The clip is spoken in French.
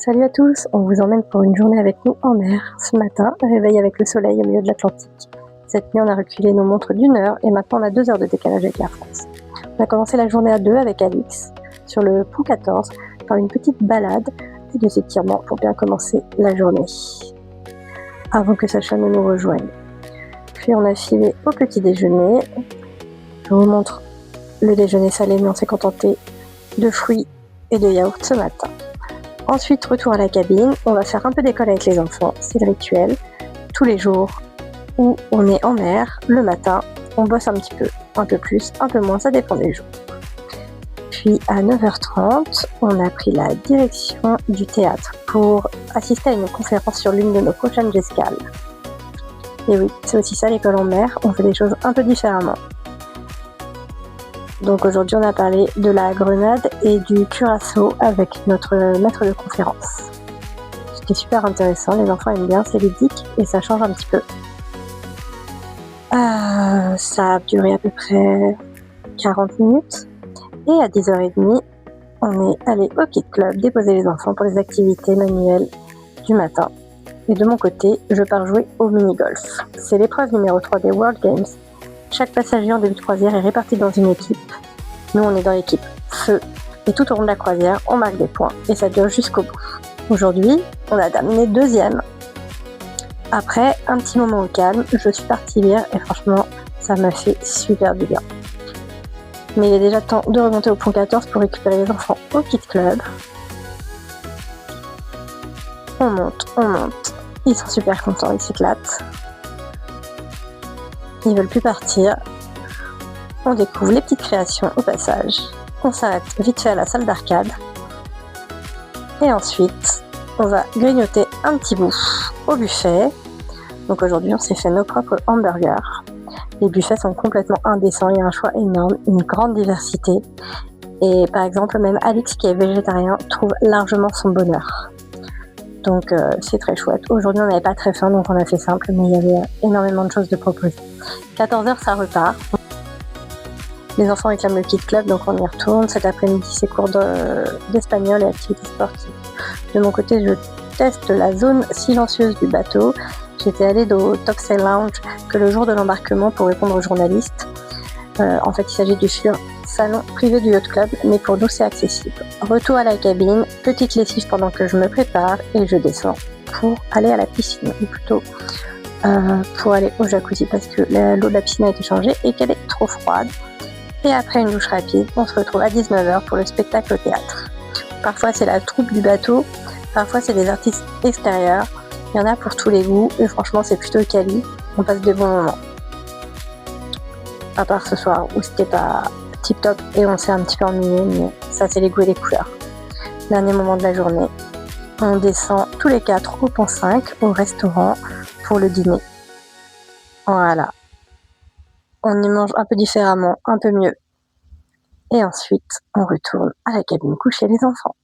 Salut à tous, on vous emmène pour une journée avec nous en mer. Ce matin, réveil avec le soleil au milieu de l'Atlantique. Cette nuit, on a reculé nos montres d'1 heure et maintenant on a 2 heures de décalage avec Air France. On a commencé la journée à 2 avec Alix sur le pont 14 par une petite balade et des étirements pour bien commencer la journée avant que Sacha ne nous rejoigne. Puis on a filé au petit déjeuner. Je vous montre le déjeuner salé, mais on s'est contenté de fruits et de yaourts ce matin. Ensuite, retour à la cabine, on va faire un peu d'école avec les enfants, c'est le rituel. Tous les jours où on est en mer, le matin, on bosse un petit peu, un peu plus, un peu moins, ça dépend des jours. Puis à 9h30, on a pris la direction du théâtre pour assister à une conférence sur l'une de nos prochaines escales. Et oui, c'est aussi ça l'école en mer, on fait des choses un peu différemment. Donc aujourd'hui, on a parlé de la grenade et du curaçao avec notre maître de conférence. C'était super intéressant, les enfants aiment bien, c'est ludique et ça change un petit peu. Ça a duré à peu près 40 minutes et à 10h30, on est allé au Kid Club déposer les enfants pour les activités manuelles du matin. Et de mon côté, je pars jouer au mini-golf. C'est l'épreuve numéro 3 des World Games. Chaque passager en début de croisière est réparti dans une équipe. Nous, on est dans l'équipe feu. Et tout au long de la croisière, on marque des points. Et ça dure jusqu'au bout. Aujourd'hui, on a terminé 2e. Après un petit moment au calme, je suis partie lire. Et franchement, ça m'a fait super du bien. Mais il est déjà temps de remonter au pont 14 pour récupérer les enfants au Kid Club. On monte. Ils sont super contents, ils s'éclatent. Ils veulent plus partir. On découvre les petites créations au passage. On s'arrête vite fait à la salle d'arcade. Et ensuite, on va grignoter un petit bout au buffet. Donc aujourd'hui, on s'est fait nos propres hamburgers. Les buffets sont complètement indécents, il y a un choix énorme, une grande diversité. Et par exemple, même Alix, qui est végétarien, trouve largement son bonheur. Donc c'est très chouette. Aujourd'hui, on n'avait pas très faim, donc on a fait simple, mais il y avait énormément de choses de proposer. 14h, ça repart. Les enfants réclament le Kid Club, donc on y retourne. Cet après-midi, c'est cours d'espagnol et activités sportives. De mon côté, je teste la zone silencieuse du bateau. J'étais allée au Topsail Lounge que le jour de l'embarquement pour répondre aux journalistes. En fait, il s'agit du salon privé du Yacht Club, mais pour nous, c'est accessible. Retour à la cabine, petite lessive pendant que je me prépare et je descends pour aller à la piscine, ou plutôt pour aller au jacuzzi parce que l'eau de la piscine a été changée et qu'elle est trop froide. Et après une douche rapide, on se retrouve à 19h pour le spectacle au théâtre. Parfois, c'est la troupe du bateau, parfois, c'est des artistes extérieurs. Il y en a pour tous les goûts et franchement, c'est plutôt quali. On passe de bons moments. À part ce soir où c'était pas tip top et on s'est un petit peu ennuyé, mais ça, c'est les goûts et les couleurs. Dernier moment de la journée, on descend tous les 4 au pont 5 au restaurant pour le dîner. Voilà. On y mange un peu différemment, un peu mieux. Et ensuite, on retourne à la cabine coucher les enfants.